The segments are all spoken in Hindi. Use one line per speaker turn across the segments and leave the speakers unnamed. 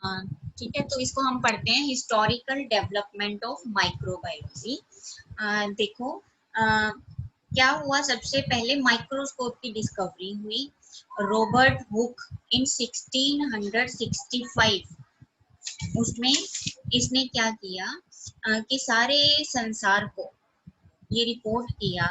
ठीक है, तो इसको हम पढ़ते हैं हिस्टोरिकल डेवलपमेंट ऑफ माइक्रोबायोलॉजी। देखो क्या हुआ, सबसे पहले माइक्रोस्कोप की डिस्कवरी हुई रॉबर्ट हुक इन 1665। उसमें इसने क्या किया कि सारे संसार को ये रिपोर्ट किया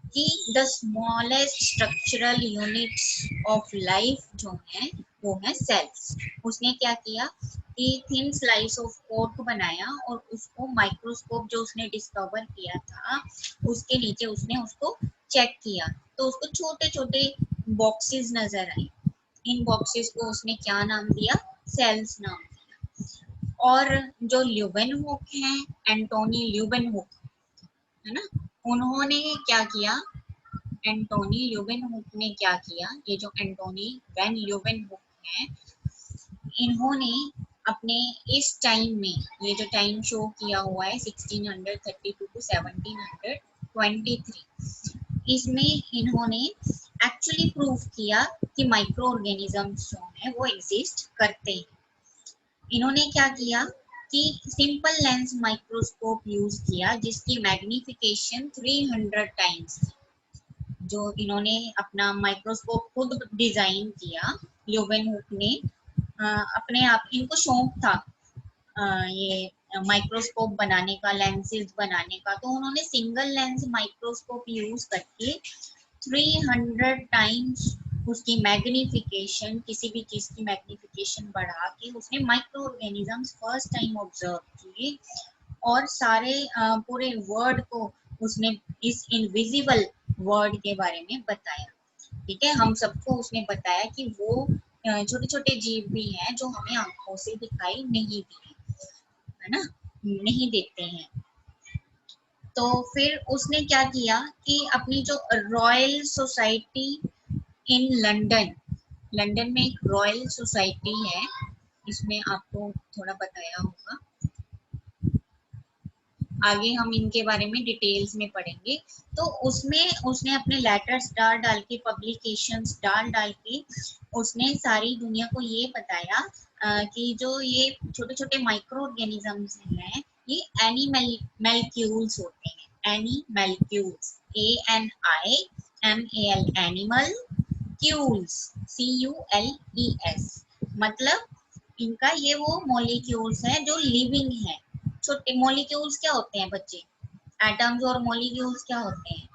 कि the smallest structural units of life जो है वो है सेल्स। उसने क्या किया कि थिन स्लाइस ऑफ कोर्क बनाया और उसको माइक्रोस्कोप जो उसने डिस्कवर किया था उसके नीचे उसने उसको चेक किया, तो उसको छोटे छोटे बॉक्सेस नजर आए। इन बॉक्सेस को उसने क्या नाम दिया, सेल्स नाम दिया। और जो ल्यूवेनहुक है, एंटोनी ल्यूवेनहुक, है ना, उन्होंने क्या किया, एंटोनी ल्यूवेनहुक ने क्या किया, ये जो एंटोनी वैन ल्यूवेनहुक है, इन्होंने अपने इस टाइम में, ये जो टाइम शो किया हुआ है 1632 टू 1723, इसमें इन्होंने एक्चुअली प्रूव किया कि माइक्रो ऑर्गेनिजम्स जो है वो एग्जिस्ट करते हैं। इन्होंने क्या किया कि सिंपल लेंस माइक्रोस्कोप यूज किया जिसकी मैग्निफिकेशन 300 टाइम्स, जो इन्होंने अपना माइक्रोस्कोप खुद डिजाइन किया ल्यूवेनहुक ने। अपने आप इनको शौक था ये माइक्रोस्कोप बनाने का, लेंसेज बनाने का, तो उन्होंने सिंगल लेंस माइक्रोस्कोप यूज करके 300 टाइम्स उसकी मैग्निफिकेशन, किसी भी चीज की मैग्निफिकेशन बढ़ा के उसने micro organisms first time observe किए और सारे पूरे वर्ल्ड को उसने इस इनविजिबल वर्ल्ड के बारे में बताया। ठीक है, हम सबको उसने बताया कि वो छोटे छोटे जीव भी हैं जो हमें आंखों से दिखाई नहीं देते, है ना, नहीं देते हैं। तो फिर उसने क्या किया कि अपनी जो royal society in London, London में एक रॉयल सोसाइटी है, इसमें आपको थोड़ा बताया होगा, आगे हम इनके बारे में डिटेल्स में पढ़ेंगे। तो उसमें उसने अपने लेटर्स डाल डाल के, पब्लिकेशंस डाल डाल के उसने सारी दुनिया को ये बताया कि जो ये छोटे छोटे माइक्रो ऑर्गेनिजम्स हैं ये एनिमल्क्यूल्स होते हैं। एनिमल्क्यूल्स, ANIMAL, एनिमल, क्यूल्स, CULES, मतलब इनका ये वो मॉलिक्यूल्स हैं जो लिविंग है। छोटे मॉलिक्यूल्स क्या होते हैं बच्चे, एटम्स और मॉलिक्यूल्स क्या होते हैं,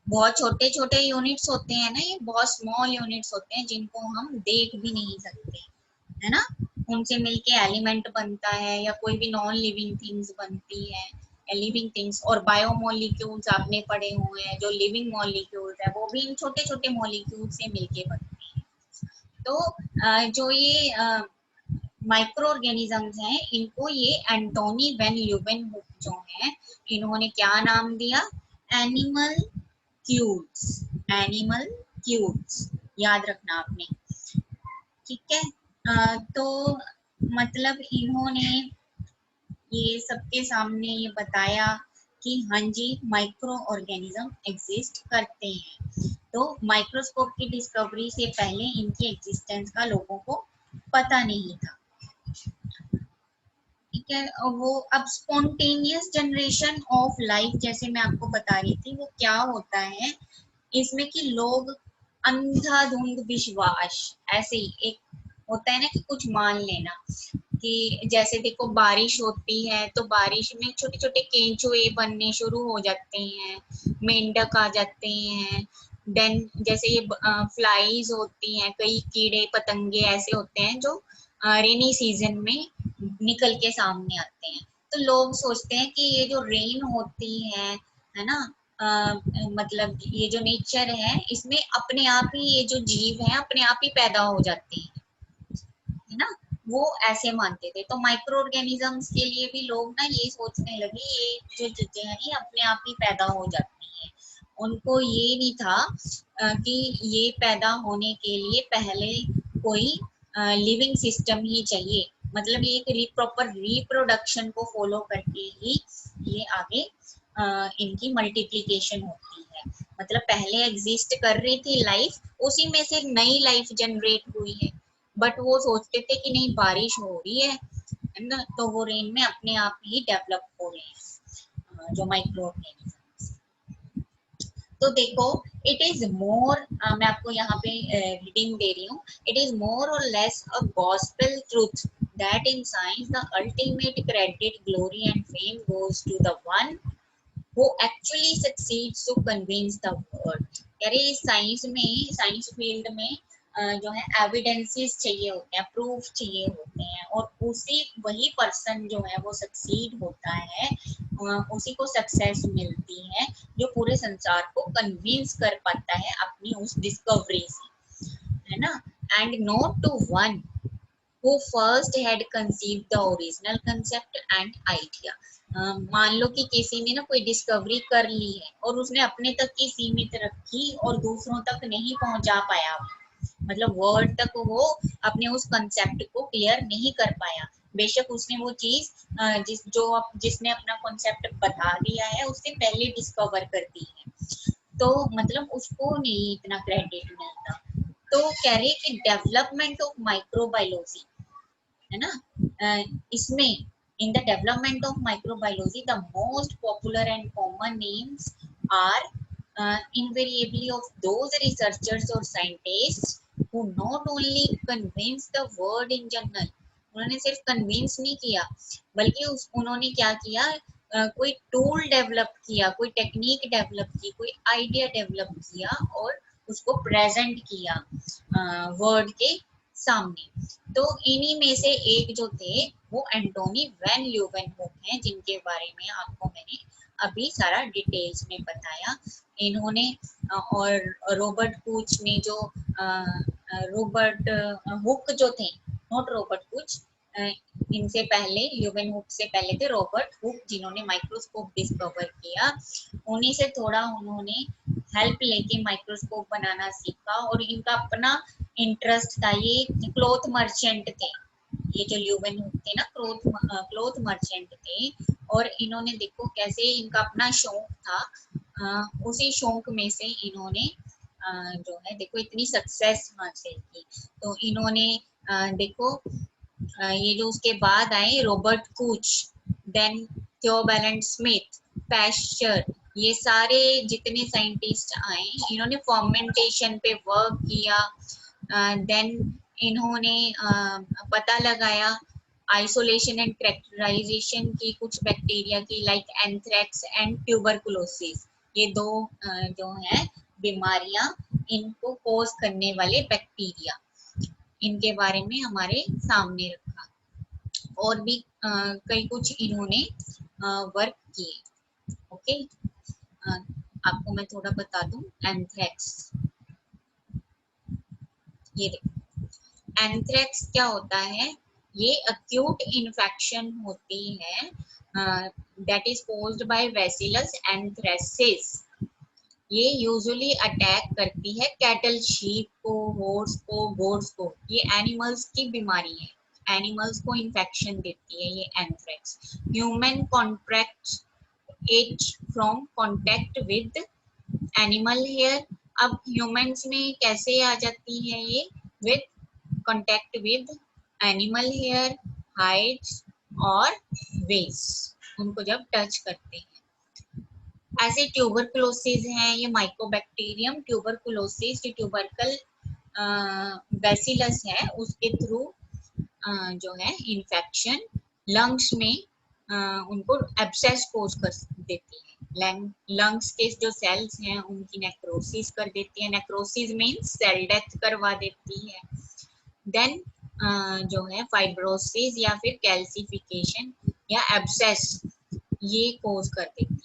बहुत छोटे छोटे यूनिट्स होते हैं ना, ये बहुत स्मॉल यूनिट्स होते हैं जिनको हम देख भी नहीं सकते, है ना। उनसे मिलके एलिमेंट बनता है या कोई भी नॉन लिविंग थिंग्स बनती है, लिविंग थिंग्स। और बायोमोलिक्यूल्स आपने पढ़े हुए हैं, जो लिविंग मॉलिक्यूल्स है वो भी इन छोटे छोटे मॉलिक्यूल से मिलके बनते हैं। तो जो ये माइक्रो ऑर्गेनिजम्स हैं इनको ये एंटोनी वैन ल्यूवेनहुक जो है इन्होंने क्या नाम दिया, एनिमल क्यूब्स, एनिमल क्यूब्स, याद रखना आपने। ठीक है, तो मतलब इन्होंने ये सबके सामने ये बताया कि हाँ जी माइक्रो ऑर्गेनिज्म एग्जिस्ट करते हैं। तो माइक्रोस्कोप की डिस्कवरी से पहले इनकी एग्जिस्टेंस का लोगों को पता नहीं था। ठीक है, वो अब स्पॉन्टेनियस जनरेशन ऑफ लाइफ जैसे मैं आपको बता रही थी वो क्या होता है इसमें कि लोग अंधाधुंध विश्वास, ऐसे ही एक होता है ना कि कुछ मान लेना, कि जैसे देखो बारिश होती है तो बारिश में छोटे छोटे केंचुए बनने शुरू हो जाते हैं, मेंढक आ जाते हैं, देन जैसे ये फ्लाईज होती हैं, कई कीड़े पतंगे ऐसे होते हैं जो रेनी सीजन में निकल के सामने आते हैं। तो लोग सोचते हैं कि ये जो रेन होती है ना, मतलब ये जो नेचर है इसमें अपने आप ही ये जो जीव है अपने आप ही पैदा हो जाते हैं, है ना, वो ऐसे मानते थे। तो माइक्रो ऑर्गेनिजम्स के लिए भी लोग ना ये सोचने लगे ये जो चीजें हैं ये अपने आप ही पैदा हो जाती हैं। उनको ये नहीं था कि ये पैदा होने के लिए पहले कोई लिविंग सिस्टम ही चाहिए, मतलब ये एक प्रॉपर रिप्रोडक्शन को फॉलो करके ही ये आगे इनकी मल्टीप्लिकेशन होती है। मतलब पहले एग्जिस्ट कर रही थी लाइफ, उसी में से नई लाइफ जनरेट हुई है। बट वो सोचते थे कि नहीं बारिश हो रही है ना, तो वो रेन में अपने आप ही डेवलप हो रहे हैं जो माइक्रो ऑर्गेनिज्म। तो देखो इट इज मोर, मैं आपको यहाँ पे रीडिंग दे रही हूँ, इट इज मोर और less a gospel truth that in science the ultimate credit glory and fame goes to the one who actually succeeds to convince the world। कह रहे इस साइंस में, साइंस फील्ड में जो है एविडेंसेस चाहिए होते हैं, प्रूफ चाहिए होते हैं, और उसी वही पर्सन जो है वो सक्सीड होता है, उसी को सक्सेस मिलती है जो पूरे संसार को कन्विंस कर पाता है अपनी उस डिस्कवरी से, है ना। And not to one who first had conceived the original concept and idea। मान लो कि किसी ने ना कोई डिस्कवरी कर ली है और उसने अपने तक ही सीमित रखी और दूसरों तक नहीं पहुंचा पाया, मतलब वर्ल्ड तक वो अपने उस कंसेप्ट को क्लियर नहीं कर पाया। बेशक उसने वो चीज जिसने अपना कॉन्सेप्ट बता दिया है उससे पहले डिस्कवर कर दी है, तो मतलब उसको नहीं इतना क्रेडिट मिलता। तो कह रहे कि डेवलपमेंट ऑफ माइक्रोबायोलॉजी, है ना, इसमें in the development of microbiology the most popular and common names are invariably of those researchers or scientists who not only convince the world in general, उन्होंने सिर्फ कन्विंस नहीं किया बल्कि उन्होंने क्या किया, कोई टूल डेवलप किया, कोई टेक्निक डेवलप की, कोई आइडिया डेवलप किया और उसको प्रेजेंट किया वर्ल्ड के सामने। तो इन्हीं में से एक जो थे वो एंटोनी वैन ल्यूवेनहोक हैं, जिनके बारे में आपको मैंने अभी सारा डिटेल्स में बताया। इन्होंने और रॉबर्ट कुच ने जो रॉबर्ट हुक जो थे, नॉट रॉबर्ट कुच, इनसे पहले ल्यूवेनहुक से पहले थे रॉबर्ट हुक जिन्होंने माइक्रोस्कोप डिस्कवर किया। उन्हीं से थोड़ा उन्होंने हेल्प लेके माइक्रोस्कोप बनाना सीखा और इनका अपना इंटरेस्ट था। ये क्लॉथ मर्चेंट थे, ये जो ल्यूवेनहुक थे ना क्लॉथ मर्चेंट थे, और इन्होंने देखो कैसे इनका अपना शौक था, उसी शौक में से इन्होंने जो है देखो इतनी सक्सेस हासिल की। तो इन्होंने देखो ये जो उसके बाद आए Robert Cooch, then थियोबैलेंट Smith, Pasteur, ये सारे जितने साइंटिस्ट आए इन्होंने फर्मेंटेशन पे वर्क किया। देन इन्होंने पता लगाया आइसोलेशन एंड कैरेक्टराइजेशन की कुछ बैक्टीरिया की, लाइक एंथ्रेक्स एंड ट्यूबरकुलोसिस, ये दो जो है बीमारियां इनको कोज करने वाले बैक्टीरिया, इनके बारे में हमारे सामने रखा। और भी कई कुछ इन्होंने वर्क किए। ओके, आपको मैं थोड़ा बता दूं एंथ्रेक्स, ये देखो एंथ्रेक्स क्या होता है, ये अक्यूट इन्फेक्शन होती है that is caused by bacillus anthracis. ये यूजुअली अटैक करती है कैटल, शीप को, हॉर्स को, गोट्स को, ये एनिमल्स की बीमारी है, एनिमल्स को इन्फेक्शन देती है ये anthrax. Human contracts it from contact with animal hair. अब ह्यूमंस में कैसे आ जाती है ये, with contact with animal hair, hides और वेस्ट, उनको जब टच करते हैं। ऐसे ट्यूबरकुलोसिस हैं, ये माइकोबैक्टीरियम ट्यूबरकुलोसिस जो ट्यूबरकल बैसिलस है उसके थ्रू जो है इन्फेक्शन लंग्स में उनको एब्सेस कोज कर देती है, लंग्स के जो सेल्स हैं उनकी नेक्रोसिस कर देती है, नेक्रोसिस मीन्स सेल डेथ करवा देती है। देन जो है फाइब्रोसिस या फिर कैल्सिफिकेशन या एब्सेस ये कोज कर देती है।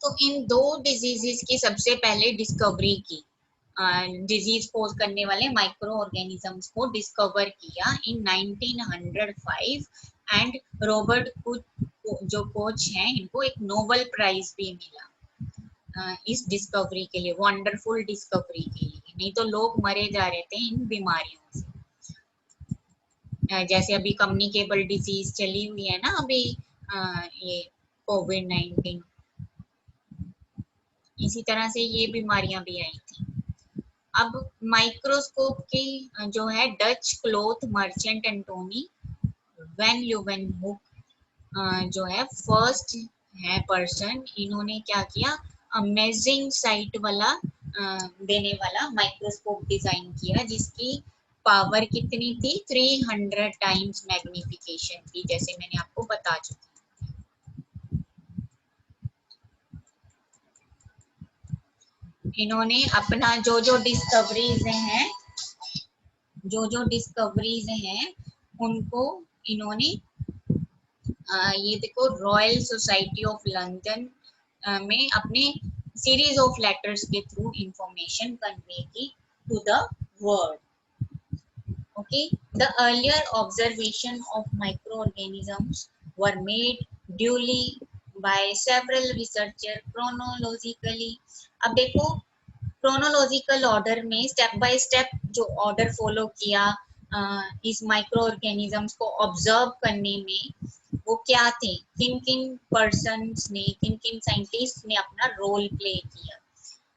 तो इन दो डिजीजेस की सबसे पहले डिस्कवरी की, डिजीज कोज करने वाले माइक्रो ऑर्गेनिजम्स को डिस्कवर किया इन 1905 एंड रॉबर्ट जो कोच हैं इनको एक नोबेल प्राइज भी मिला इस डिस्कवरी के लिए, वंडरफुल डिस्कवरी के लिए। नहीं तो लोग मरे जा रहे थे इन बीमारियों से, जैसे अभी कम्युनिकेबल डिजीज चली हुई है ना अभी, ये कोविड-19, इसी तरह से ये बीमारियां भी आई थी। अब माइक्रोस्कोप की जो है Dutch cloth merchant Antonie van Leeuwenhoek जो है फर्स्ट है पर्सन, इन्होंने क्या किया, अमेजिंग साइट वाला देने वाला माइक्रोस्कोप डिजाइन किया, जिसकी पावर कितनी थी, 300 टाइम्स मैग्निफिकेशन थी, जैसे मैंने आपको बता चुकी। इन्होंने अपना जो डिस्कवरीज हैं उनको इन्होंने ये देखो रॉयल सोसाइटी ऑफ लंदन में अपने सीरीज ऑफ लेटर्स के थ्रू इंफॉर्मेशन कन्वे की to the world. Okay, the earlier observation of microorganisms were made duly by several researchers chronologically। अब देखो क्रोनोलॉजिकल ऑर्डर में स्टेप बाय स्टेप जो ऑर्डर फॉलो किया इस माइक्रो ऑर्गेनिजम्स को ऑब्जर्व करने में, वो क्या थे, किन किन पर्सन्स ने, किन किन साइंटिस्ट ने अपना रोल प्ले किया।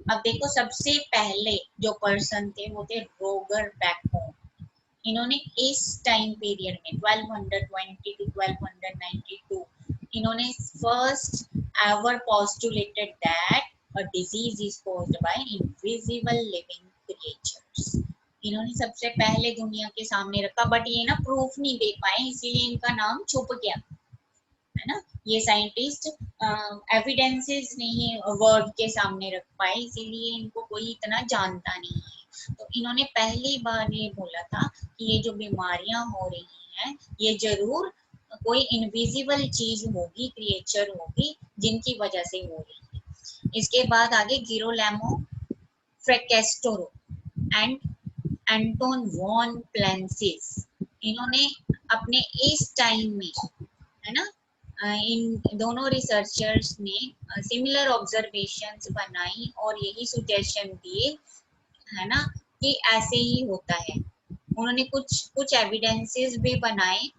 अब देखो सबसे पहले जो पर्सन थे वो थे रोगर बैकहोम। इन्होंने इस टाइम पीरियड में 1220 to 1292 इन्होंने first ever postulated that a disease is caused by invisible living creatures। इन्होंने सबसे पहले दुनिया के सामने रखा, बट ये ना प्रूफ नहीं दे पाए, इसीलिए इनका नाम छुप गया, है ना। ये साइंटिस्ट एविडेंसेस नहीं वर्ल्ड के सामने रख पाए, इसीलिए इनको कोई इतना जानता नहीं है। तो इन्होंने पहली बार ये बोला था कि ये जो बीमारियां हो रही हैं ये जरूर कोई इनविजिबल चीज होगी, क्रिएचर होगी, जिनकी वजह से हो रही है। इसके बाद आगे गिरोलैमो फ्रेकेस्टोरो एंड एंटोन वॉन प्लेंसिस, इन्होंने अपने इस टाइम में, है ना, इन दोनों रिसर्चर्स ने सिमिलर ऑब्जर्वेशंस बनाई और यही सुजेशन दिए, है ना, कि ऐसे ही होता है। उन्होंने कुछ एविडेंसेस भी बनाए,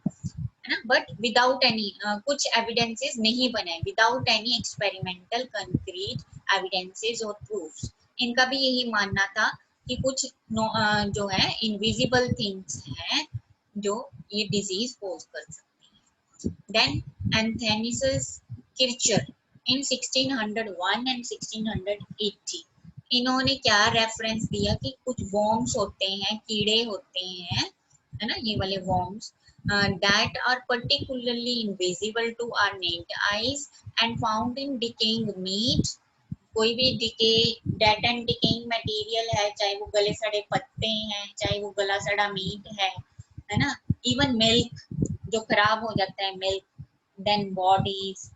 है ना, बट विदाउट एनी, कुछ एविडेंसेस नहीं बनाए without any experimental concrete evidences और प्रूफ्स। इनका भी यही मानना था कि कुछ जो है इनविजिबल थिंग्स हैं जो ये डिजीज कोज कर सकती है। देन एंथेनिसस किर्चर इन 1601 एंड 1680 इन्होंने क्या रेफरेंस दिया कि कुछ वॉर्म्स होते हैं, कीड़े होते हैं, है ना, ये वाले worms that are particularly invisible to our naked eyes and found in decaying meat। कोई भी डेड एंड डिकेइंग मटेरियल है, चाहे वो गले सड़े पत्ते हैं, चाहे वो गला सड़ा मीट है ना, इवन मिल्क जो खराब हो जाता है milk, then bodies,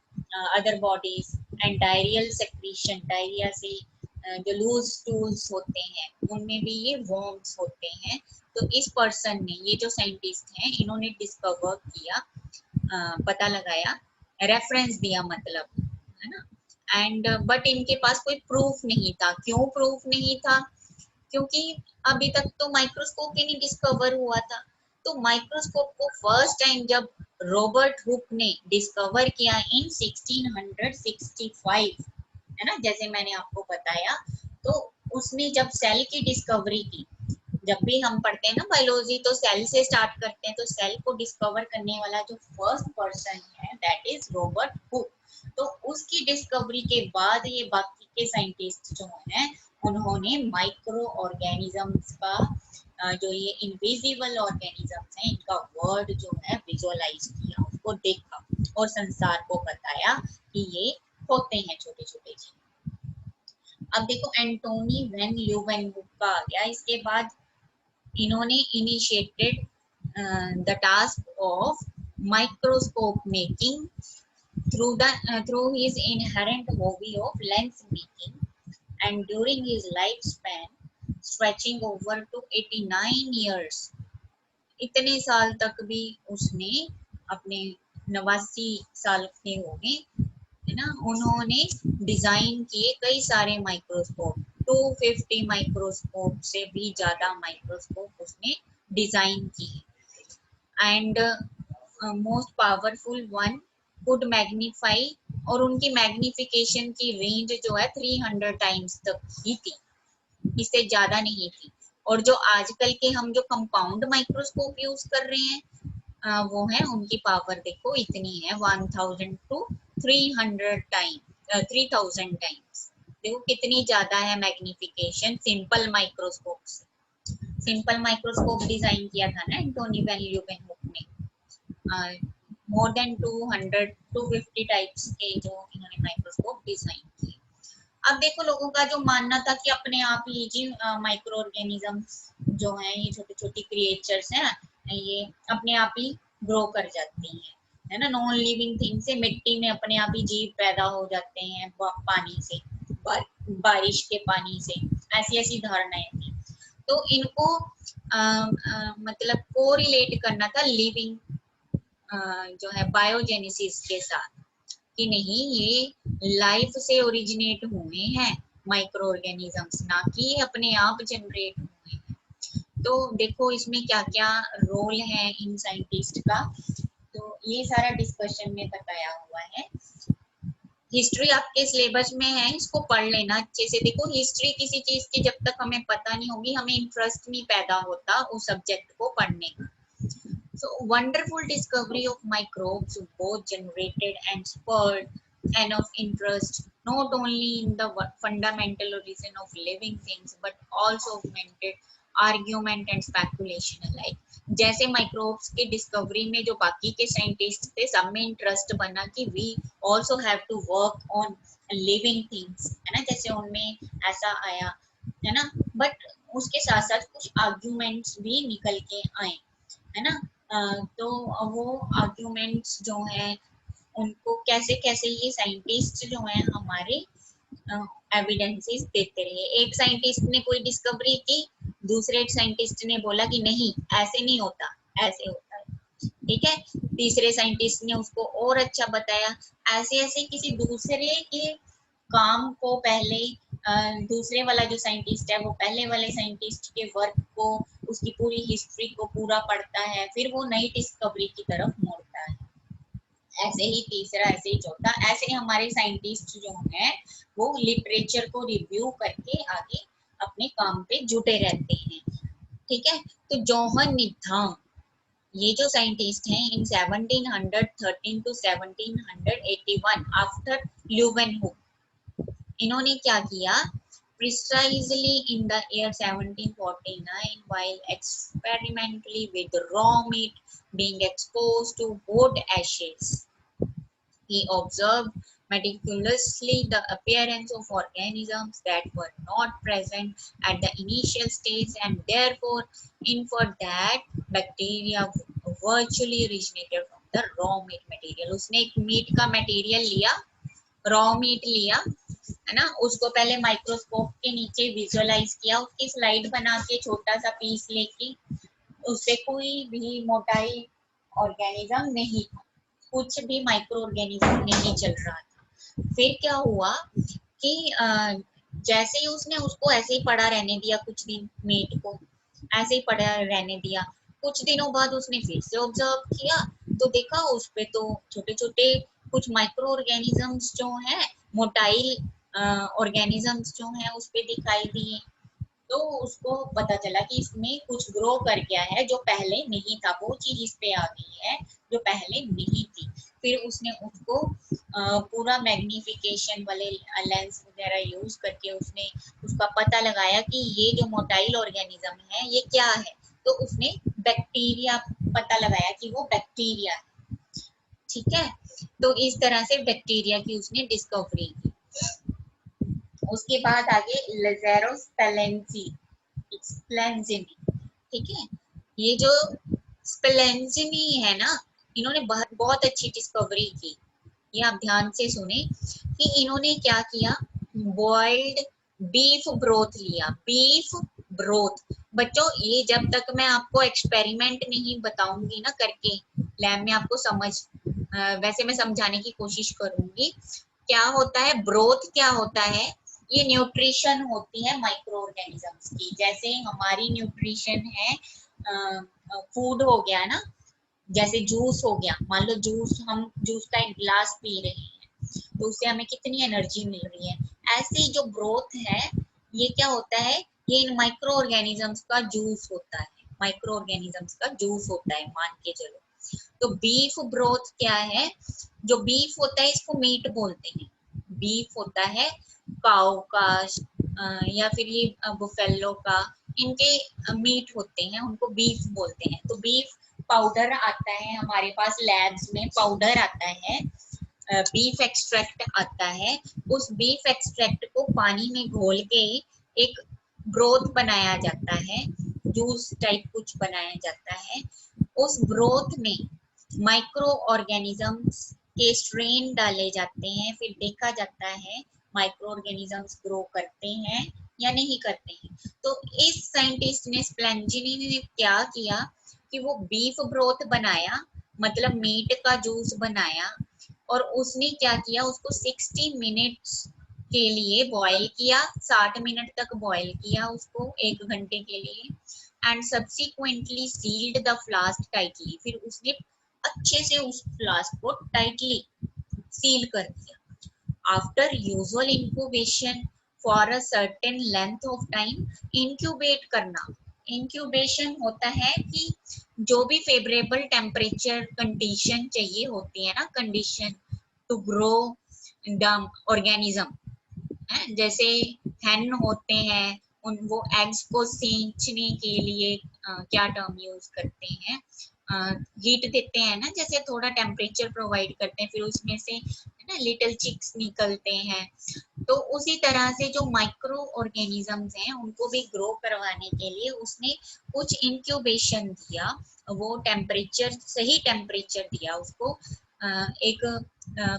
other bodies and diarrhoeal secretion, diarrhoea से जो लूज स्टूल्स होते हैं उनमें भी ये वॉर्म्स होते हैं। तो इस पर्सन ने, ये जो साइंटिस्ट हैं, इन्होंने डिस्कवर किया, पता लगाया, रेफरेंस दिया मतलब, है ना, एंड बट इनके पास कोई प्रूफ नहीं था। क्यों प्रूफ नहीं था? क्योंकि अभी तक तो माइक्रोस्कोप ही नहीं डिस्कवर हुआ था। तो माइक्रोस्कोप को फर्स्ट टाइम जब रॉबर्ट हुक ने डिस्कवर किया इन 1665, है ना, जैसे मैंने आपको बताया, तो उसने जब सेल की डिस्कवरी की, जब भी हम पढ़ते हैं ना बायोलॉजी तो सेल से स्टार्ट करते हैं, तो सेल को डिस्कवर करने वाला जो फर्स्ट पर्सन है दैट इज रॉबर्ट हुक। तो उसकी डिस्कवरी के बाद ये बाकी के साइंटिस्ट जो हैं उन्होंने माइक्रो ऑर्गेनिजम्स का जो ये इनविजिबल ऑर्गेनिजम्स हैं इनका वर्ड जो है विजुअलाइज किया, उसको देखा और संसार को बताया कि ये होते हैं छोटे छोटे जीव। अब देखो एंटोनी वैन ल्यूवेनहुक का आ गया। इसके बाद इन्होंने initiated the task of microscope making through his inherent hobby of lens making, and during his lifespan stretching over to 89 years, इतने साल तक भी उसने अपने 89 साल के हो गए, है ना, उन्होंने डिजाइन किए कई सारे माइक्रोस्कोप, 250 माइक्रोस्कोप से भी ज्यादा माइक्रोस्कोप उसने डिजाइन किए, and most powerful one could magnify, और उनकी मैग्निफिकेशन की रेंज जो है 300 टाइम्स तक ही थी। इससे ज्यादा नहीं थी। और जो आजकल के हम जो कंपाउंड माइक्रोस्कोप यूज कर रहे हैं वो है, उनकी पावर देखो इतनी है 1000 to 300 टाइम 3000 टाइम्स। देखो कितनी ज्यादा है मैग्निफिकेशन सिंपल माइक्रोस्कोप से। सिंपल माइक्रोस्कोप डिजाइन किया था ना एंटोनी वैन ल्यूवेनहुक ने, मोर देन 200 250 टाइप्स के जो इन्होंने माइक्रोस्कोप डिजाइन किए। अब देखो लोगों का जो मानना था कि अपने आप ही जी माइक्रो ऑर्गेनिजम्स जो हैं, ये छोटे छोटी क्रिएचर्स हैं, ये अपने आप ही ग्रो कर जाती हैं, है ना। नॉन लिविंग थिंग से मिट्टी में अपने आप ही जीव पैदा हो जाते हैं पानी से, बारिश के पानी से, ऐसी ऐसी धारणाएं थी। तो इनको मतलब कोरिलेट करना था लिविंग जो है बायोजेनेसिस के साथ, कि नहीं ये लाइफ से ओरिजिनेट हुए हैं माइक्रो ऑर्गेनिजम्स, ना कि अपने आप जनरेट हुए हैं। तो देखो इसमें क्या क्या रोल है इन साइंटिस्ट का, तो ये सारा डिस्कशन में बताया हुआ है। हिस्ट्री आपके सिलेबस में है, इसको पढ़ लेना अच्छे से। देखो हिस्ट्री किसी चीज की जब तक हमें पता नहीं होगी, हमें इंटरेस्ट नहीं पैदा होता उस सब्जेक्ट को पढ़ने का। So wonderful discovery of microbes both generated and spurred and of interest not only in the fundamental origin of living things but also augmented argument and speculation alike। जैसे माइक्रोब्स की डिस्कवरी में जो बाकी के साइंटिस्ट थे, सब में इंटरेस्ट बना कि we also have to work on living things, है ना, जैसे उनमें ऐसा आया, है ना। बट उसके साथ साथ कुछ आर्ग्यूमेंट्स भी निकल के आए, है ना। तो वो आर्ग्यूमेंट्स जो हैं उनको कैसे कैसे ये साइंटिस्ट जो हैं हमारे एविडेंसेस देते रहे। एक साइंटिस्ट ने कोई डिस्कवरी की, दूसरे साइंटिस्ट ने बोला कि नहीं ऐसे नहीं होता, ऐसे होता है, ठीक है। तीसरे साइंटिस्ट ने उसको और अच्छा बताया। ऐसे ऐसे किसी दूसरे के काम को पहले दूसरे वाला जो साइंटिस्ट है वो पहले वाले साइंटिस्ट के वर्क को, उसकी पूरी हिस्ट्री को पूरा पढ़ता है, फिर वो नई डिस्कवरी की तरफ मुड़ता है। ऐसे ही तीसरा, ऐसे ही चौथा, ऐसे ही हमारे साइंटिस्ट जो हैं वो लिटरेचर को रिव्यू करके आगे अपने काम पे जुटे रहते हैं, ठीक है। तो जोहन निथाम ये जो साइंटिस्ट हैं इन 1713 to 1781 आफ्टर ल्यूवेनहुक, इन्होंने क्या किया, precisely in the year 1749 while experimentally with raw meat being exposed to wood ashes, he observed meticulously the appearance of organisms that were not present at the initial stage and therefore inferred that bacteria virtually originated from the raw meat material। उसने एक मीट का मटेरियल लिया, रॉ मीट लिया, है ना, उसको पहले माइक्रोस्कोप के नीचे विजुअलाइज किया, उसकी स्लाइड बना के छोटा सा पीस लेके, उससे कोई भी मोटाई ऑर्गेनिज्म नहीं था, कुछ भी माइक्रो ऑर्गेनिज्म नहीं चल रहा था। फिर क्या हुआ कि जैसे ही उसने उसको ऐसे ही पड़ा रहने दिया, कुछ दिन मीट को ऐसे ही पड़ा रहने दिया, कुछ दिनों बाद उसने फिर से ऑब्जर्व किया, तो देखा उस पे तो छोटे छोटे कुछ माइक्रो ऑर्गेनिजम्स जो हैं, मोटाइल ऑर्गेनिजम्स जो हैं उस पे दिखाई दिए। तो उसको पता चला कि इसमें कुछ ग्रो कर गया है जो पहले नहीं था, वो चीज इस पे आ गई है जो पहले नहीं थी। फिर उसने उसको पूरा मैग्निफिकेशन वाले लेंस वगैरह यूज करके उसने उसका पता लगाया कि ये जो मोटाइल ऑर्गेनिज्म है ये क्या है, तो उसने बैक्टीरिया पता लगाया कि वो बैक्टीरिया है, ठीक है। तो इस तरह से बैक्टीरिया की उसने डिस्कवरी की। उसके बाद आगे लज़ारो स्पेलेंज़नी, ठीक है। ये जो स्पेलेंज़नी है ना, इन्होंने बहुत अच्छी डिस्कवरी की। ये आप ध्यान से सुने कि इन्होंने क्या किया, बॉइल्ड बीफ ब्रोथ लिया, बीफ ब्रोथ। बच्चों ये जब तक मैं आपको एक्सपेरिमेंट नहीं बताऊंगी ना करके लैब में, आपको समझ वैसे मैं समझाने की कोशिश करूंगी। क्या होता है ब्रोथ, क्या होता है, ये न्यूट्रिशन होती है माइक्रो ऑर्गेनिजम्स की। जैसे हमारी न्यूट्रिशन है फूड हो गया ना, जैसे जूस हो गया, मान लो जूस, हम जूस का एक गिलास पी रहे हैं तो उससे हमें कितनी एनर्जी मिल रही है। ऐसे जो ब्रोथ है ये क्या होता है, ये इन माइक्रो ऑर्गेनिजम्स का जूस होता है, माइक्रो ऑर्गेनिजम्स का जूस होता है, मान के चलो। तो बीफ ब्रोथ क्या है? जो बीफ होता है इसको मीट बोलते हैं। बीफ होता है काऊ का या फिर ये बुफेलो का, इनके मीट होते हैं, उनको बीफ बोलते हैं। तो बीफ पाउडर आता है हमारे पास लैब्स में, पाउडर आता है, बीफ एक्सट्रैक्ट आता है। उस बीफ एक्सट्रैक्ट को पानी में घोल के एक ब्रोथ बनाया जाता है, जूस टाइप कुछ बनाया जाता है। उस ब्रोथ में माइक्रो ऑर्गेनिजम्स के स्ट्रेन डाले जाते हैं, फिर देखा जाता है माइक्रो ऑर्गेनिजम्स ग्रो करते हैं या नहीं करते हैं। तो इस साइंटिस्ट ने, स्प्लेंजिनी ने क्या किया कि वो बीफ ब्रोथ बनाया, मतलब मीट का जूस बनाया, और उसने क्या किया, उसको 60 मिनट्स के लिए बॉईल किया, 60 मिनट तक बॉईल किया उसको, 1 घंटे के लिए। And subsequently sealed the flask tightly, फिर उसने अच्छे से उस फ्लास्क को टाइटली सील कर दिया। After usual incubation for a certain length of time, incubate करना, इंक्यूबेशन होता है कि जो भी फेवरेबल टेम्परेचर कंडीशन चाहिए होती है ना, condition to grow the organism है, जैसे हैन होते हैं, उन वो एग्स को सींचने के लिए क्या टर्म यूज करते हैं, हीट देते हैं ना, जैसे थोड़ा टेम्परेचर प्रोवाइड करते हैं, फिर उसमें से है ना लिटिल चिक्स निकलते हैं। तो उसी तरह से जो माइक्रो ऑर्गेनिजम्स हैं उनको भी ग्रो करवाने के लिए उसने कुछ इंक्यूबेशन दिया, वो टेम्परेचर, सही टेम्परेचर दिया उसको एक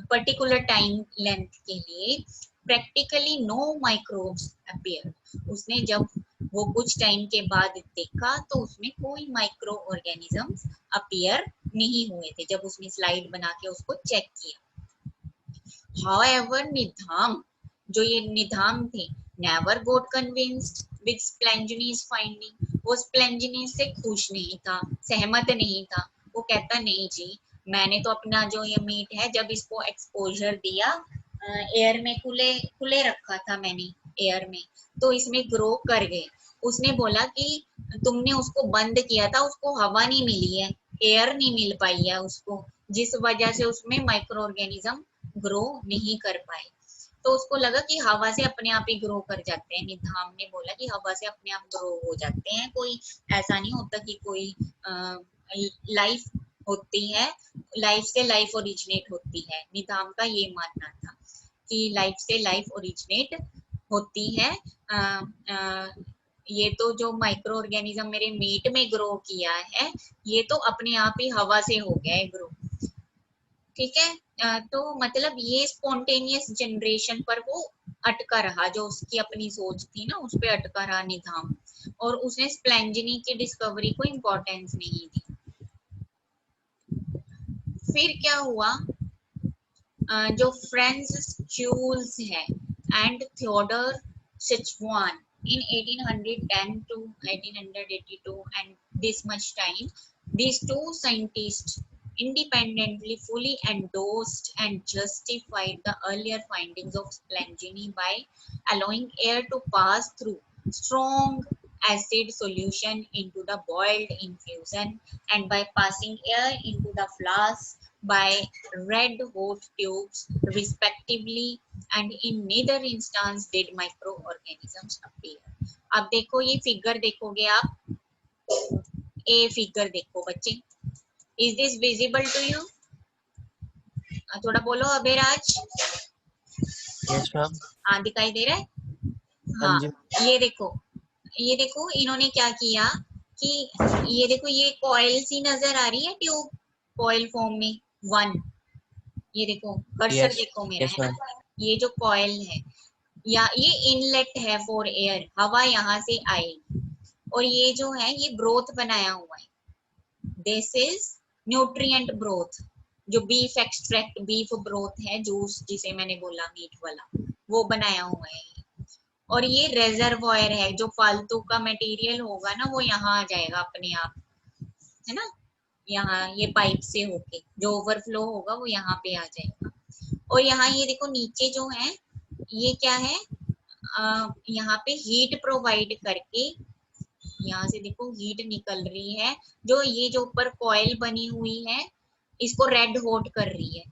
पर्टिकुलर टाइम लेंथ के लिए। प्रैक्टिकली नो माइक्रोब्स अपीयर, उसने जब वो कुछ टाइम के बाद देखा तो उसमें कोई माइक्रो ऑर्गेनिजम्स अपीयर नहीं हुए थे, जब उसने स्लाइड बना के उसको चेक किया। However, निधाम, जो ये निधाम थे, never got convinced with Splanginis finding, वो स्प्लेंजिनीस से खुश नहीं था, सहमत नहीं था। वो कहता नहीं जी, मैंने तो अपना जो ये मीट है, जब इसको एक्सपोजर दिया, एयर में खुले खुले रखा था मैंने, एयर में, तो इसमें ग्रो कर गए। उसने बोला कि तुमने उसको बंद किया था, उसको हवा नहीं मिली है, एयर नहीं मिल पाई है उसको, जिस वजह से उसमें माइक्रो ऑर्गेनिज्म ग्रो नहीं कर पाए। तो उसको लगा कि हवा से अपने आप ही ग्रो कर जाते हैं। निधाम ने बोला कि हवा से अपने आप ग्रो हो जाते हैं, कोई ऐसा नहीं होता कि कोई लाइफ होती है, लाइफ से लाइफ ओरिजिनेट होती है। निधाम का ये मानना था कि लाइफ से लाइफ ओरिजिनेट होती है। ये तो जो माइक्रो ऑर्गेनिज्म मेरे मीट में ग्रो किया है, ये तो अपने आप ही हवा से हो गया है ग्रो। ठीक है, तो मतलब ये स्पॉन्टेनियस जनरेशन पर वो अटका रहा, जो उसकी अपनी सोच थी ना, उस पे अटका रहा निधाम, और उसने स्प्लेंजिनी की डिस्कवरी को इम्पोर्टेंस नहीं दी। फिर क्या हुआ, जो फ्रेंच च्यूल्स है and Theodor Schwann in 1810 to 1882 and this much time, these two scientists independently fully endorsed and justified the earlier findings of Splangini by allowing air to pass through strong acid solution into the boiled infusion and by passing air into the flask by red hot tubes respectively, and in neither instance did microorganisms appear. अब देखो ये फिगर देखोगे आप, ए फिगर देखो बच्चे, is this visible to you? थोड़ा बोलो अबेराज।
Yes ma'am.
हाँ दिखाई दे रहा है?
हाँ
हाँ,
जी।
ये देखो, ये देखो इन्होंने क्या किया कि ये देखो, ये कॉइल सी नजर आ रही है, ट्यूब कॉइल फॉर्म में, वन, ये देखो कर्सर
यस
देखो मेरा,
यस
है ना,
मैम।
ये जो कॉइल है, या ये इनलेट है फॉर एयर, हवा यहाँ से आएगी, और ये जो है ये ब्रोथ बनाया हुआ है, दिस इज न्यूट्रिएंट ब्रोथ, जो बीफ एक्सट्रैक्ट, बीफ ब्रोथ है, जूस जिसे मैंने बोला मीट वाला, वो बनाया हुआ है। और ये रेजर्वॉयर है, जो फालतू का मटेरियल होगा ना वो यहाँ आ जाएगा अपने आप, है ना, यहाँ ये पाइप से होके जो ओवरफ्लो होगा वो यहाँ पे आ जाएगा। और यहाँ ये देखो नीचे जो है ये क्या है, यहाँ पे हीट प्रोवाइड करके, यहाँ से देखो हीट निकल रही है, जो ये जो ऊपर कॉइल बनी हुई है इसको रेड हॉट कर रही है,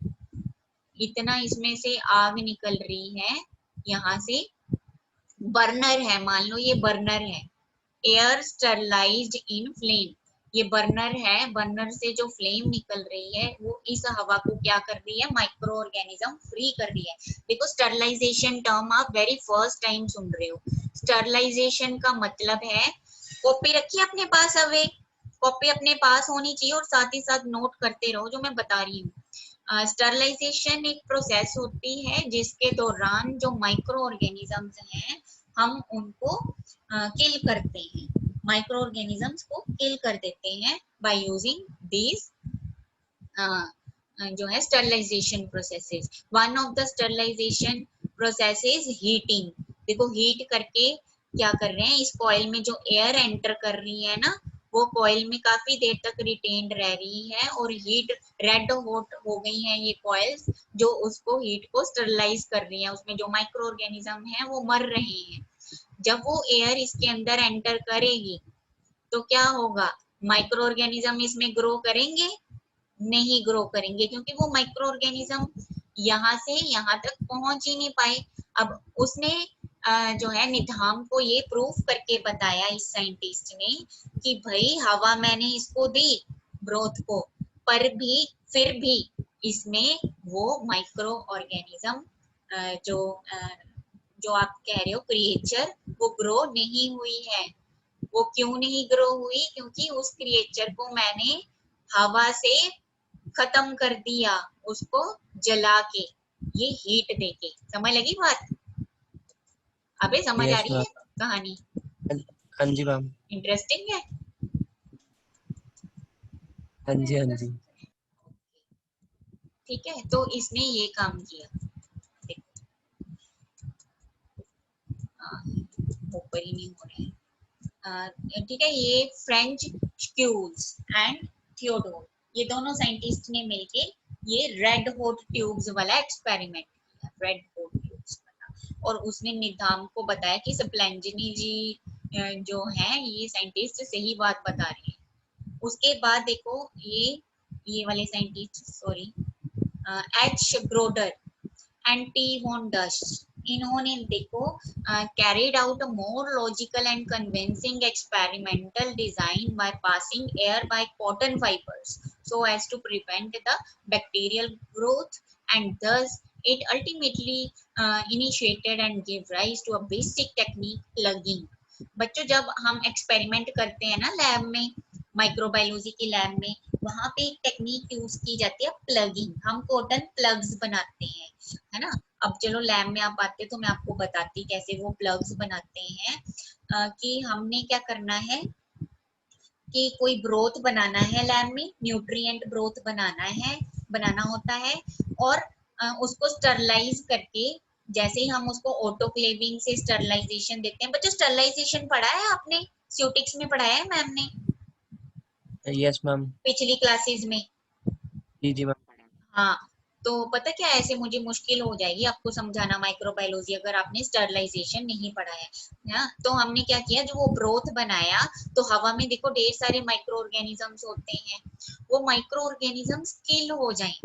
इतना इसमें से आग निकल रही है। यहाँ से बर्नर है, मान लो ये बर्नर है, एयर स्टरलाइज्ड इन फ्लेम, ये बर्नर है, बर्नर से जो फ्लेम निकल रही है वो इस हवा को क्या कर रही है, माइक्रो ऑर्गेनिज्म फ्री कर रही है। देखो स्टरलाइजेशन टर्म आप वेरी फर्स्ट टाइम सुन रहे हो। स्टरलाइजेशन का मतलब है, कॉपी रखिए अपने पास, अवे कॉपी अपने पास होनी चाहिए और साथ ही साथ नोट करते रहो जो मैं बता रही हूँ। स्टरलाइजेशन एक प्रोसेस होती है जिसके दौरान जो माइक्रो ऑर्गेनिजम्स हैं हम उनको किल करते हैं, माइक्रो ऑर्गेनिजम्स को किल कर देते हैं बाय यूजिंग दीज जो है sterilisation processes. One of the sterilisation processes heating, देखो हीट करके क्या कर रहे हैं, इस कॉइल में जो एयर एंटर कर रही है ना वो कॉइल में काफी देर तक रिटेन्ड रह रही है और हीट रेड हॉट हो गई है ये कॉइल्स, जो उसको हीट को स्टरलाइज कर रही है, उसमें जो माइक्रो ऑर्गेनिज्म है वो मर रहे हैं। जब वो एयर इसके अंदर एंटर करेगी तो क्या होगा, माइक्रो ऑर्गेनिज्म इसमें ग्रो करेंगे, नहीं ग्रो करेंगे, क्योंकि वो माइक्रो ऑर्गेनिज्म यहाँ से यहाँ तक पहुंच ही नहीं पाए। अब उसने जो है निधाम को ये प्रूफ करके बताया इस साइंटिस्ट ने कि भाई हवा मैंने इसको दी ब्रोथ को, पर भी फिर भी इसमें वो माइक्रो ऑर्गेनिज्म जो जो आप कह रहे हो क्रिएचर, वो ग्रो नहीं हुई है। वो क्यों नहीं ग्रो हुई, क्योंकि उस क्रिएचर को मैंने हवा से खत्म कर दिया, उसको जला के, ये हीट देके। समझ लगी बात, अबे समझ आ
यस
रही
मैम।
है कहानी,
हाँ जी मैम।
इंटरेस्टिंग है।
हाँ जी हाँ जी।
ठीक है, तो इसने ये काम किया, देखो ऊपर ही नहीं हो रहे हैं। ठीक है, ये फ्रेंच क्यूल्स एंड थियोडोर, ये दोनों साइंटिस्ट ने मिलके ये रेड हॉट ट्यूब्स वाला एक्सपेरिमेंट किया, रेड हॉट ट्यूब्स वाला, और उसने निधाम को बताया कि सप्लेंजनी जी जो है ये साइंटिस्ट सही बात बता रहे हैं। उसके बाद देखो ये वाले scientist, sorry, H Groder and T von Dust, इन्होंने देखो carried out a more logical and convincing experimental design by passing air by cotton fibers so as to prevent the bacterial growth, and thus it ultimately initiated and gave rise to a basic technique, plugging। बच्चों जब हम एक्सपेरिमेंट करते हैं ना लैब में, माइक्रोबायोलॉजी की लैब में, वहां पे एक टेक्निक यूज की जाती है प्लगिंग, हम कॉटन प्लग्स बनाते हैं, है ना। अब चलो लैब में आप आते तो मैं आपको बताती कैसे वो प्लग्स बनाते हैं। कि हमने क्या करना है कि कोई ब्रोथ बनाना है लैब में, न्यूट्रिएंट ब्रोथ बनाना होता है, और उसको स्टरलाइज करके, जैसे ही हम उसको ऑटोक्लेविंग से स्टरलाइजेशन देते हैं। बच्चों स्टरलाइजेशन पढ़ा है आपने, स्यूटिक्स में पढ़ाया है मैम ने
यस मैम।
पिछली क्लासेस में।
जी जी मैम।
हाँ, तो पता क्या, ऐसे मुझे मुश्किल हो जाएगी आपको समझाना माइक्रोबायोलॉजी अगर आपने स्टरलाइजेशन नहीं पढ़ा है ना। तो हमने क्या किया, जो वो ब्रोथ बनाया, तो हवा में देखो ढेर सारे माइक्रो ऑर्गेनिजम्स होते हैं, वो माइक्रो ऑर्गेनिजम्स किल हो जाएं,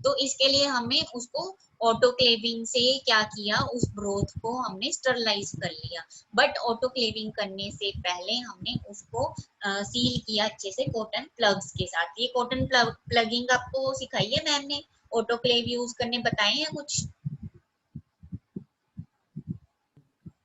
तो इसके लिए हमें उसको ऑटोक्लेविंग से क्या किया, उस ब्रोथ को हमने स्टरलाइज कर लिया। बट ऑटोक्लेविंग करने से पहले हमने उसको सील किया अच्छे से कॉटन प्लग्स के साथ। ये कॉटन प्लगिंग आपको सिखाई है मैम ने, ऑटोक्लेव यूज करने बताए हैं कुछ,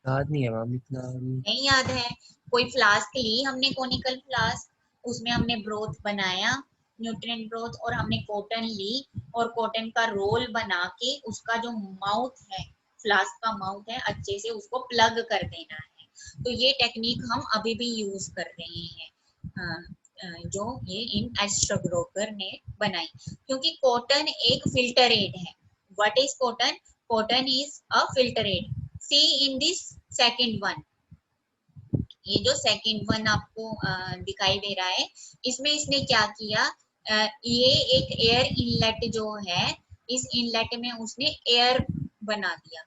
याद नहीं है मैम इतना।
नहीं याद है। कोई फ्लास्क ली हमने, कोनिकल फ्लास्क, उसमें हमने ब्रोथ बनाया, न्यूट्रिएंट ब्रोथ, और हमने कॉटन ली और कॉटन का रोल बना के उसका जो माउथ है, फ्लास्क का माउथ है, अच्छे से उसको प्लग कर देना है। तो ये टेक्निक हम अभी भी यूज कर रहे हैं, जो ये इन एस्ट्रोग्रोकर ने बनाई, क्योंकि कॉटन एक फिल्टरेट है। What is cotton, cotton is a filtrate. See in this second one, ये जो सेकंड वन आपको दिखाई दे रहा है, इसमें इसने क्या किया, ये एक एयर इनलेट जो है, इस इनलेट में उसने एयर बना दिया।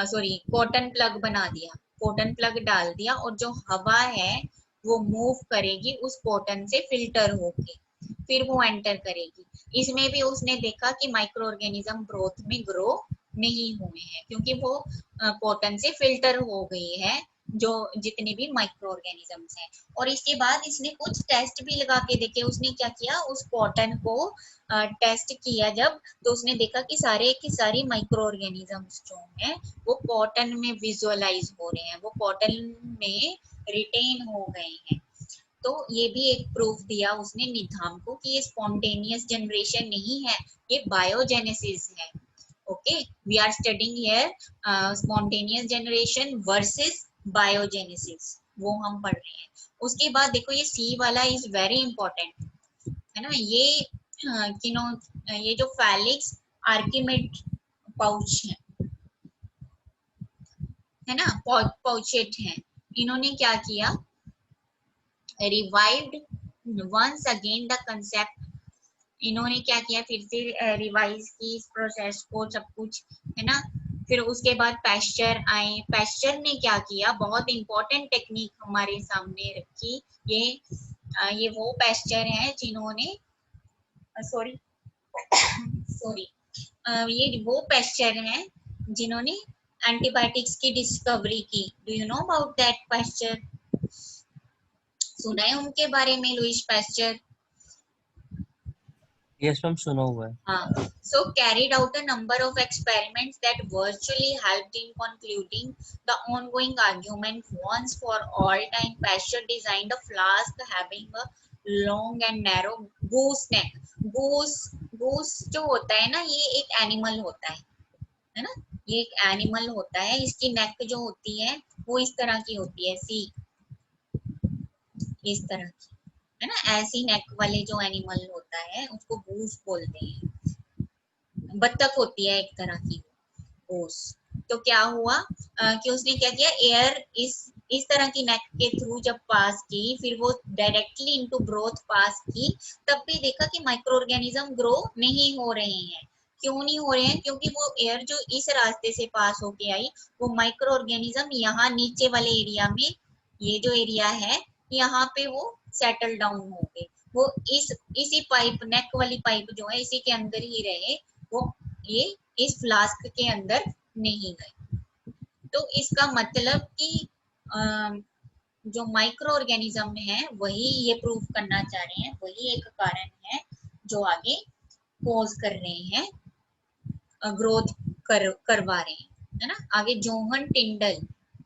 सॉरी कॉटन प्लग बना दिया, कॉटन प्लग डाल दिया और जो हवा है वो मूव करेगी उस कॉटन से फिल्टर होके, फिर वो एंटर करेगी। इसमें भी उसने देखा कि माइक्रो ऑर्गेनिज्म ग्रोथ में ग्रो नहीं हुए हैं क्योंकि वो कॉटन से फिल्टर हो गई है जो जितने भी माइक्रो ऑर्गेनिजम्स हैं। और इसके बाद इसने कुछ टेस्ट भी लगा के देखे। उसने क्या किया, उस कॉटन को टेस्ट किया जब, तो उसने देखा कि सारे की सारी माइक्रो ऑर्गेनिजम्स जो हैं वो कॉटन में विजुअलाइज हो रहे हैं, वो कॉटन में रिटेन हो गए हैं। तो ये भी एक प्रूफ दिया उसने निधाम को कि ये स्पॉन्टेनियस जनरेशन नहीं है, ये बायोजेनेसिस है। Okay, we are studying here spontaneous generation versus biogenesis, वो हम पढ़ रहे हैं। उसके बाद देखो ये सी वाला इज वेरी इंपॉर्टेंट, है ना। ये ये जो फैलिक्स आर्किमेड पाउच है ना, पाउचेट है, इन्होंने क्या किया, revived once again the concept. इन्होंने क्या किया, फिर से रिवाइज की इस प्रोसेस को, सब कुछ, है ना। फिर उसके बाद पैस्चर आए। पैस्चर ने क्या किया, बहुत इंपॉर्टेंट टेक्निक हमारे सामने रखी। ये वो पैस्चर है जिन्होंने सॉरी सॉरी ये वो पैस्चर हैं जिन्होंने एंटीबायोटिक्स की डिस्कवरी की। Do you know about that pasture? सुना है उनके बारे में, लुईस पैस्चर?
यस मैम, सुना हुआ है।
So carried out a number of experiments that virtually helped in concluding the ongoing argument once for all time. Pasteur designed a flask having a long and narrow goose neck. goose जो होता है ना, ये एक एनिमल होता है ना, ये एक एनिमल होता है। इसकी नेक जो होती है वो इस तरह की होती है, सी इस तरह की, है ना। ऐसी नेक वाले जो एनिमल होता है उसको गूस बोलते हैं। बत्तख होती है एक तरह की ओस। तो क्या हुआ कि उसने क्या किया, एयर इस तरह की नेक के थ्रू जब पास की, फिर वो डायरेक्टली इनटू ब्रोथ पास की, तब भी देखा कि माइक्रो ऑर्गेनिज्म ग्रो नहीं हो रहे हैं। क्यों नहीं हो रहे हैं? क्योंकि वो एयर जो इस रास्ते से पास होके आई, वो माइक्रो ऑर्गेनिज्म यहाँ नीचे वाले एरिया में, ये जो एरिया है यहाँ पे वो सेटल डाउन हो गए। वो इसी पाइप, नेक वाली पाइप जो है इसी के अंदर ही रहे, वो ये इस फ्लास्क के अंदर नहीं गए। तो इसका मतलब कि जो माइक्रो ऑर्गेनिज्म है वही ये प्रूव करना चाह रहे हैं, वही एक कारण है जो आगे कोज कर रहे हैं, ग्रोथ करवा रहे हैं, है ना। आगे जोहन टिंडल,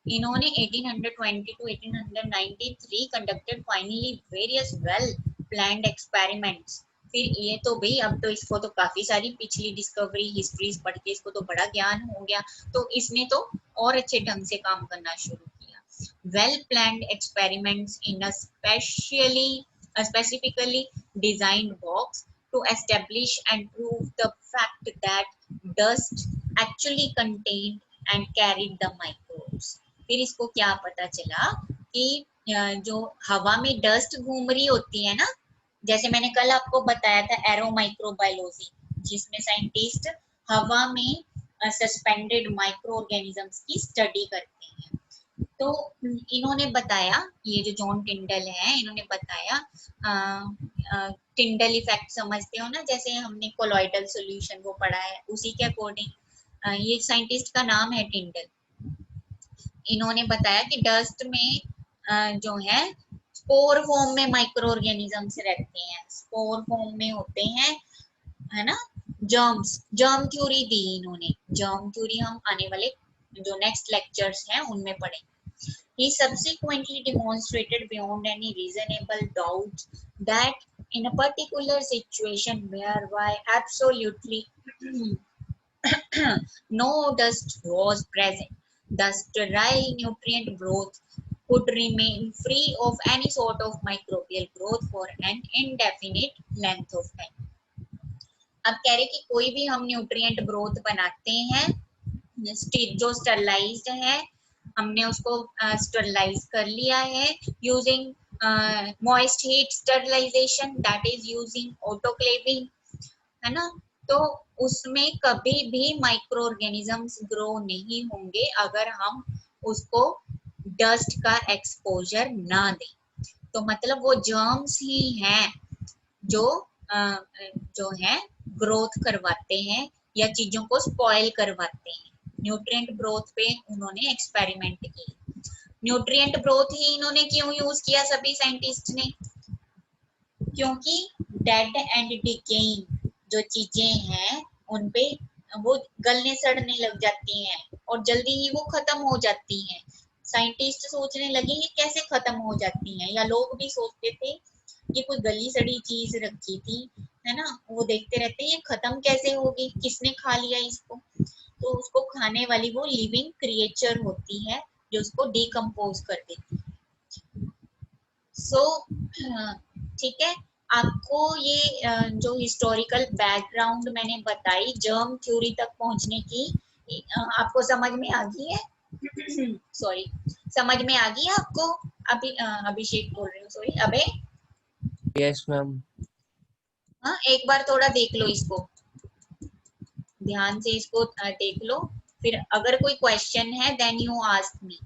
इन्होंने 1820 to 1893 conducted finally various well planned experiments. फिर ये तो भाई, अब तो इसको तो काफी सारी पिछली डिस्कवरी हिस्ट्रीज पढ़ के इसको तो बड़ा ज्ञान हो गया, तो इसने तो और अच्छे ढंग से काम करना शुरू किया। Well planned experiments in a specifically designed box to establish and prove the fact that dust actually contained and carried the microbes। फिर इसको क्या पता चला कि जो हवा में डस्ट घूम रही होती है ना, जैसे मैंने कल आपको बताया था एरो माइक्रोबायोलॉजी, जिसमें साइंटिस्ट हवा में सस्पेंडेड माइक्रो ऑर्गेनिजम्स की स्टडी करते हैं। तो इन्होंने बताया, ये जो जॉन टिंडल है, इन्होंने बताया, टिंडल इफेक्ट समझते हो ना, जैसे हमने कोलॉइडल सॉल्यूशन वो पढ़ा है, उसी के अकॉर्डिंग ये साइंटिस्ट का नाम है टिंडल। इन्होंने बताया कि डस्ट में जो है स्पोर फॉर्म में माइक्रो ऑर्गेनिजम्स रहते हैं, स्पोर फॉर्म में होते हैं, है ना। जर्म थ्योरी दी इन्होंने, जर्म थ्योरी हम आने वाले जो नेक्स्ट लेक्चर्स हैं उनमें पढ़ेंगे। He subsequently demonstrated beyond any reasonable doubt that in a particular situation whereby absolutely no dust was present, the sterile nutrient growth could remain free of any sort of microbial growth for an indefinite length of time। अब कह रहे कि कोई भी हम न्यूट्रिएंट ग्रोथ बनाते हैं जो स्टरलाइज्ड है, हमने उसको स्टरलाइज कर लिया है using moist heat sterilisation, that is using autoclaving, है ना। तो उसमें कभी भी माइक्रो ऑर्गेनिजम्स ग्रो नहीं होंगे अगर हम उसको डस्ट का एक्सपोजर ना दें। तो मतलब वो जर्म्स ही हैं जो जो है ग्रोथ करवाते हैं या चीजों को स्पॉइल करवाते हैं। न्यूट्रिएंट ग्रोथ पे उन्होंने एक्सपेरिमेंट की। न्यूट्रिएंट ग्रोथ ही इन्होंने क्यों यूज किया सभी साइंटिस्ट ने? क्योंकि डेड एंड डिकेइंग जो चीजें हैं उनपे वो गलने सड़ने लग जाती हैं और जल्दी ही वो खत्म हो जाती हैं। साइंटिस्ट सोचने लगे ये कैसे खत्म हो जाती हैं, या लोग भी सोचते थे ये कोई गली सड़ी चीज रखी थी, है ना, वो देखते रहते ये खत्म कैसे होगी, किसने खा लिया इसको। तो उसको खाने वाली वो लिविंग क्रिएचर होती है जो उसको डिकम्पोज कर देती है। सो ठीक है, आपको ये जो हिस्टोरिकल बैकग्राउंड मैंने बताई जर्म थ्योरी तक पहुंचने की, आपको समझ में आ गई है? सॉरी, समझ में आ गई है आपको? अभिषेक बोल रही हूँ, सॉरी, अबे।
Yes ma'am.
हाँ, एक बार थोड़ा देख लो इसको, ध्यान से इसको देख लो, फिर अगर कोई क्वेश्चन है देन यू आस्क मी।